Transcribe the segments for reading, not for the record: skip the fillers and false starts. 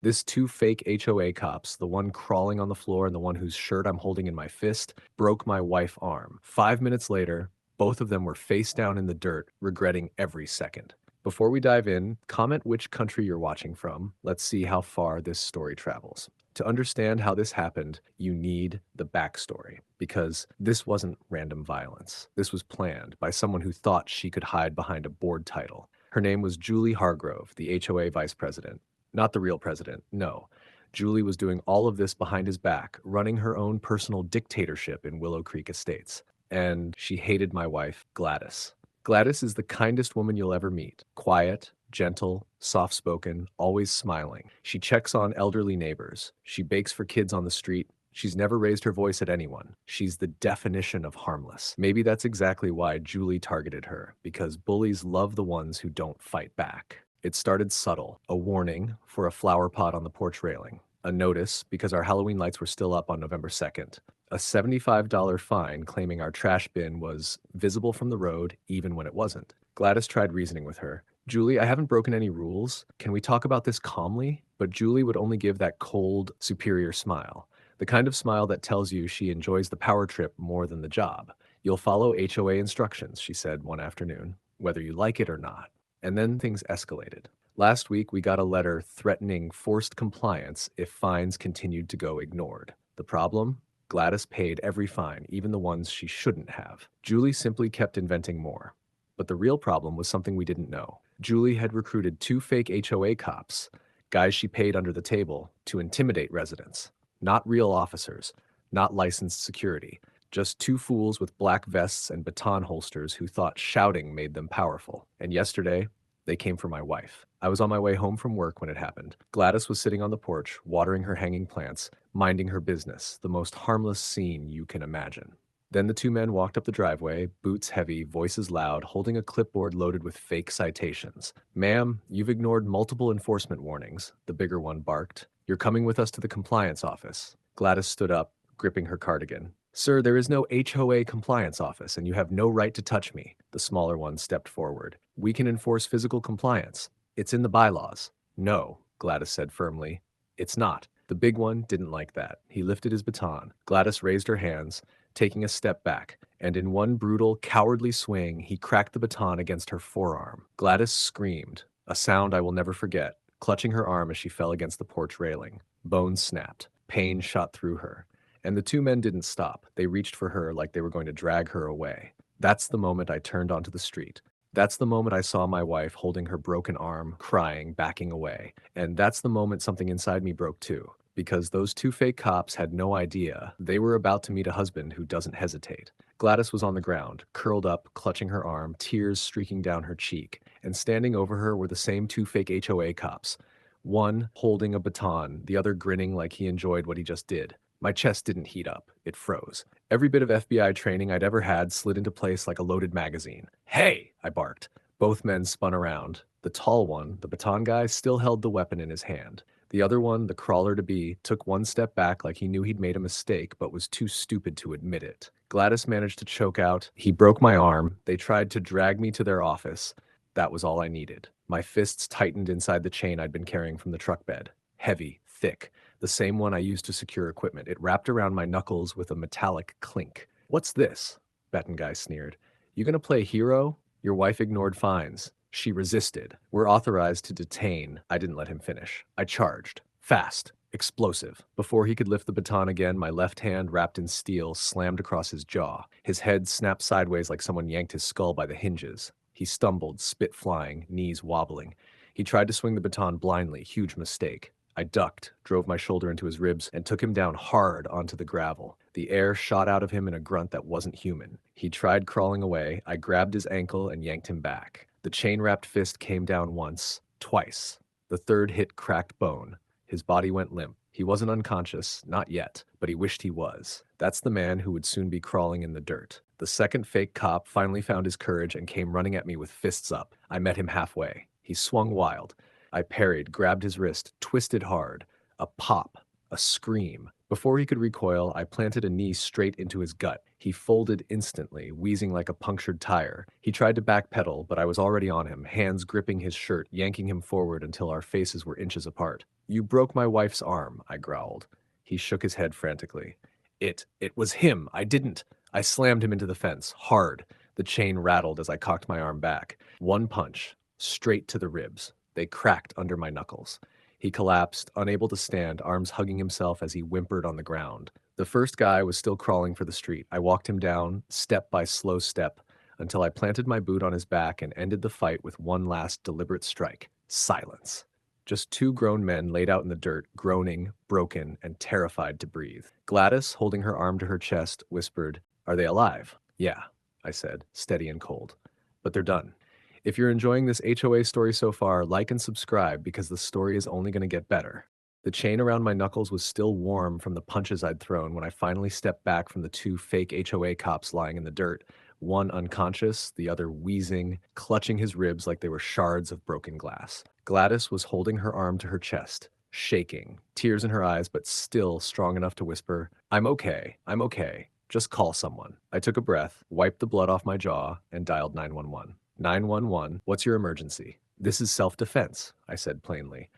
This two fake HOA cops, the one crawling on the floor and the one whose shirt I'm holding in my fist, broke my wife's arm. 5 minutes later, both of them were face down in the dirt, regretting every second. Before we dive in, comment which country you're watching from. Let's see how far this story travels. To understand how this happened, you need the backstory, because this wasn't random violence. This was planned by someone who thought she could hide behind a board title. Her name was Julie Hargrove, the HOA vice president. Not the real president, no. Julie was doing all of this behind his back, running her own personal dictatorship in Willow Creek Estates. And she hated my wife, Gladys. Gladys is the kindest woman you'll ever meet. Quiet, gentle, soft-spoken, always smiling. She checks on elderly neighbors. She bakes for kids on the street. She's never raised her voice at anyone. She's the definition of harmless. Maybe that's exactly why Julie targeted her, because bullies love the ones who don't fight back. It started subtle, a warning for a flower pot on the porch railing, a notice because our Halloween lights were still up on November 2nd, a $75 fine claiming our trash bin was visible from the road even when it wasn't. Gladys tried reasoning with her. Julie, I haven't broken any rules. Can we talk about this calmly? But Julie would only give that cold, superior smile. The kind of smile that tells you she enjoys the power trip more than the job. You'll follow HOA instructions, she said one afternoon, whether you like it or not. And then things escalated. Last week, we got a letter threatening forced compliance if fines continued to go ignored. The problem? Gladys paid every fine, even the ones she shouldn't have. Julie simply kept inventing more. But the real problem was something we didn't know. Julie had recruited two fake HOA cops, guys she paid under the table, to intimidate residents. Not real officers, not licensed security, just two fools with black vests and baton holsters who thought shouting made them powerful. And yesterday, they came for my wife. I was on my way home from work when it happened. Gladys was sitting on the porch, watering her hanging plants, minding her business, the most harmless scene you can imagine. Then the two men walked up the driveway, boots heavy, voices loud, holding a clipboard loaded with fake citations. "Ma'am, you've ignored multiple enforcement warnings," the bigger one barked. "You're coming with us to the compliance office." Gladys stood up, gripping her cardigan. "Sir, there is no HOA compliance office, and you have no right to touch me." The smaller one stepped forward. "We can enforce physical compliance. It's in the bylaws." "No," Gladys said firmly. "It's not." The big one didn't like that. He lifted his baton. Gladys raised her hands, taking a step back, and in one brutal, cowardly swing, he cracked the baton against her forearm. Gladys screamed, a sound I will never forget, clutching her arm as she fell against the porch railing. Bones snapped. Pain shot through her. And the two men didn't stop. They reached for her like they were going to drag her away. That's the moment I turned onto the street. That's the moment I saw my wife holding her broken arm, crying, backing away. And that's the moment something inside me broke too. Because those two fake cops had no idea they were about to meet a husband who doesn't hesitate. Gladys was on the ground, curled up, clutching her arm, tears streaking down her cheek. And standing over her were the same two fake HOA cops. One holding a baton, the other grinning like he enjoyed what he just did. My chest didn't heat up, it froze. Every bit of FBI training I'd ever had slid into place like a loaded magazine. "Hey!" I barked. Both men spun around. The tall one, the baton guy, still held the weapon in his hand. The other one, the crawler-to-be, took one step back like he knew he'd made a mistake but was too stupid to admit it. Gladys managed to choke out, "He broke my arm. They tried to drag me to their office." That was all I needed. My fists tightened inside the chain I'd been carrying from the truck bed. Heavy, thick. The same one I used to secure equipment. It wrapped around my knuckles with a metallic clink. "What's this?" Baton guy sneered. "You gonna play hero? Your wife ignored fines. She resisted. We're authorized to detain." I didn't let him finish. I charged. Fast. Explosive. Before he could lift the baton again, my left hand, wrapped in steel, slammed across his jaw. His head snapped sideways like someone yanked his skull by the hinges. He stumbled, spit flying, knees wobbling. He tried to swing the baton blindly, huge mistake. I ducked, drove my shoulder into his ribs, and took him down hard onto the gravel. The air shot out of him in a grunt that wasn't human. He tried crawling away. I grabbed his ankle and yanked him back. The chain-wrapped fist came down once, twice. The third hit cracked bone. His body went limp. He wasn't unconscious, not yet, but he wished he was. That's the man who would soon be crawling in the dirt. The second fake cop finally found his courage and came running at me with fists up. I met him halfway. He swung wild. I parried, grabbed his wrist, twisted hard. A pop, A scream. Before he could recoil, I planted a knee straight into his gut. He folded instantly, wheezing like a punctured tire. He tried to backpedal, but I was already on him, hands gripping his shirt, yanking him forward until our faces were inches apart. "You broke my wife's arm," I growled. He shook his head frantically. It was him. I didn't." I slammed him into the fence, hard. The chain rattled as I cocked my arm back. One punch, straight to the ribs. They cracked under my knuckles. He collapsed, unable to stand, arms hugging himself as he whimpered on the ground. The first guy was still crawling for the street. I walked him down, step by slow step, until I planted my boot on his back and ended the fight with one last deliberate strike. Silence. Just two grown men laid out in the dirt, groaning, broken, and terrified to breathe. Gladys, holding her arm to her chest, whispered, "Are they alive?" "Yeah," I said, steady and cold. "But they're done." If you're enjoying this HOA story so far, like and subscribe because the story is only going to get better. The chain around my knuckles was still warm from the punches I'd thrown when I finally stepped back from the two fake HOA cops lying in the dirt, one unconscious, the other wheezing, clutching his ribs like they were shards of broken glass. Gladys was holding her arm to her chest, shaking, tears in her eyes, but still strong enough to whisper, I'm okay. Just call someone." I took a breath, wiped the blood off my jaw, and dialed 911. 911, what's your emergency? "This is self-defense," I said plainly.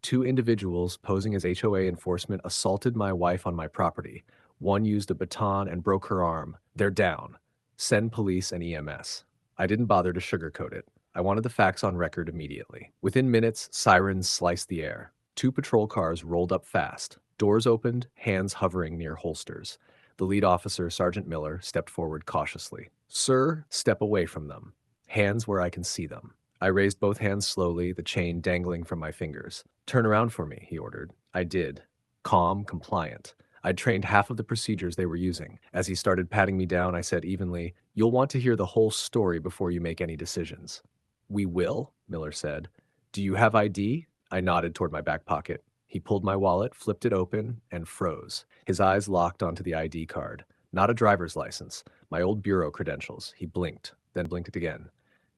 "Two individuals posing as HOA enforcement assaulted my wife on my property. One used a baton and broke her arm. They're down. Send police and EMS." I didn't bother to sugarcoat it. I wanted the facts on record immediately. Within minutes, sirens sliced the air. Two patrol cars rolled up fast. Doors opened, hands hovering near holsters. The lead officer, Sergeant Miller, stepped forward cautiously. "Sir, step away from them. Hands where I can see them." I raised both hands slowly, the chain dangling from my fingers. "Turn around for me," he ordered. I did. Calm, compliant. I'd trained half of the procedures they were using. As he started patting me down, I said evenly, "You'll want to hear the whole story before you make any decisions." "We will," Miller said. "Do you have ID?" I nodded toward my back pocket. He pulled my wallet, flipped it open, and froze. His eyes locked onto the ID card. Not a driver's license. My old bureau credentials. He blinked, then blinked again.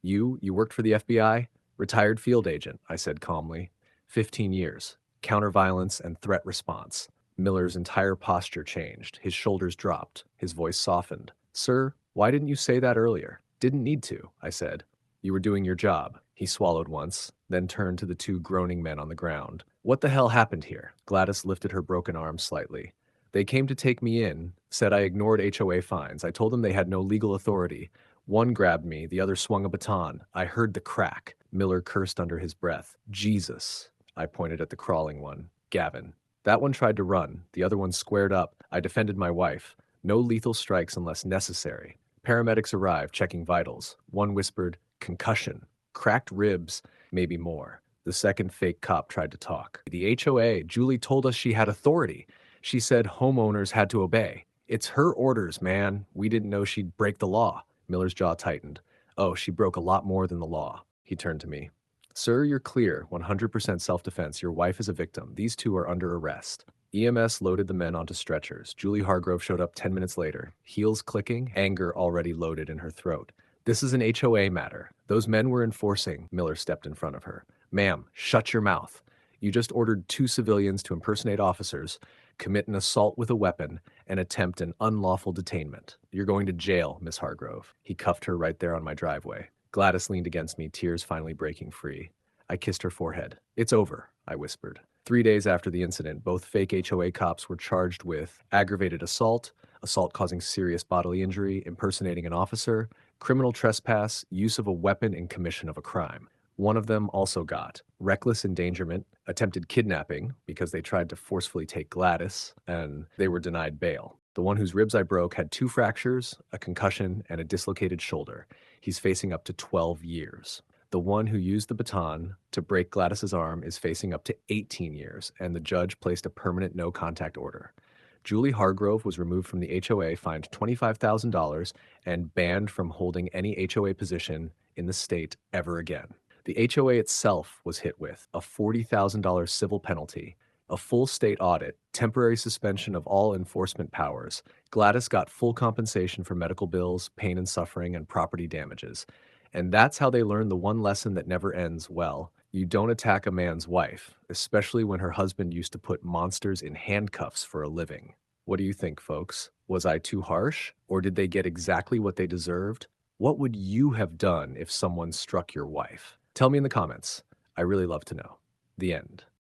You worked for the FBI?" "Retired field agent," I said calmly. 15 years. Counterviolence and threat response. Miller's entire posture changed. His shoulders dropped. His voice softened. "Sir, why didn't you say that earlier?" "Didn't need to," I said. "You were doing your job." He swallowed once, then turned to the two groaning men on the ground. "What the hell happened here?" Gladys lifted her broken arm slightly. "They came to take me in, said I ignored HOA fines. I told them they had no legal authority. One grabbed me, the other swung a baton. I heard the crack." Miller cursed under his breath. "Jesus." I pointed at the crawling one. "Gavin." "That one tried to run. The other one squared up. I defended my wife. No lethal strikes unless necessary." Paramedics arrived, checking vitals. One whispered, "Concussion. Cracked ribs, maybe more." The second fake cop tried to talk. "The HOA, Julie told us she had authority. She said homeowners had to obey. It's her orders, man. We didn't know she'd break the law." Miller's jaw tightened. "Oh, she broke a lot more than the law." He turned to me. "Sir, you're clear. 100% self-defense. Your wife is a victim. These two are under arrest." EMS loaded the men onto stretchers. Julie Hargrove showed up 10 minutes later, heels clicking, anger already loaded in her throat. "This is an HOA matter. Those men were enforcing." Miller stepped in front of her. "Ma'am, shut your mouth. You just ordered two civilians to impersonate officers, commit an assault with a weapon, and attempt an unlawful detainment. You're going to jail, Miss Hargrove." He cuffed her right there on my driveway. Gladys leaned against me, tears finally breaking free. I kissed her forehead. "It's over," I whispered. 3 days after the incident, both fake HOA cops were charged with aggravated assault, assault causing serious bodily injury, impersonating an officer, criminal trespass, use of a weapon in commission of a crime. One of them also got reckless endangerment, attempted kidnapping because they tried to forcefully take Gladys, and they were denied bail. The one whose ribs I broke had 2 fractures, a concussion, and a dislocated shoulder. He's facing up to 12 years. The one who used the baton to break Gladys's arm is facing up to 18 years, and the judge placed a permanent no-contact order. Julie Hargrove was removed from the HOA, fined $25,000, and banned from holding any HOA position in the state ever again. The HOA itself was hit with a $40,000 civil penalty, a full state audit, temporary suspension of all enforcement powers. Gladys got full compensation for medical bills, pain and suffering, and property damages. And that's how they learned the one lesson that never ends well. You don't attack a man's wife, especially when her husband used to put monsters in handcuffs for a living. What do you think, folks? Was I too harsh? Or did they get exactly what they deserved? What would you have done if someone struck your wife? Tell me in the comments. I really love to know. The end.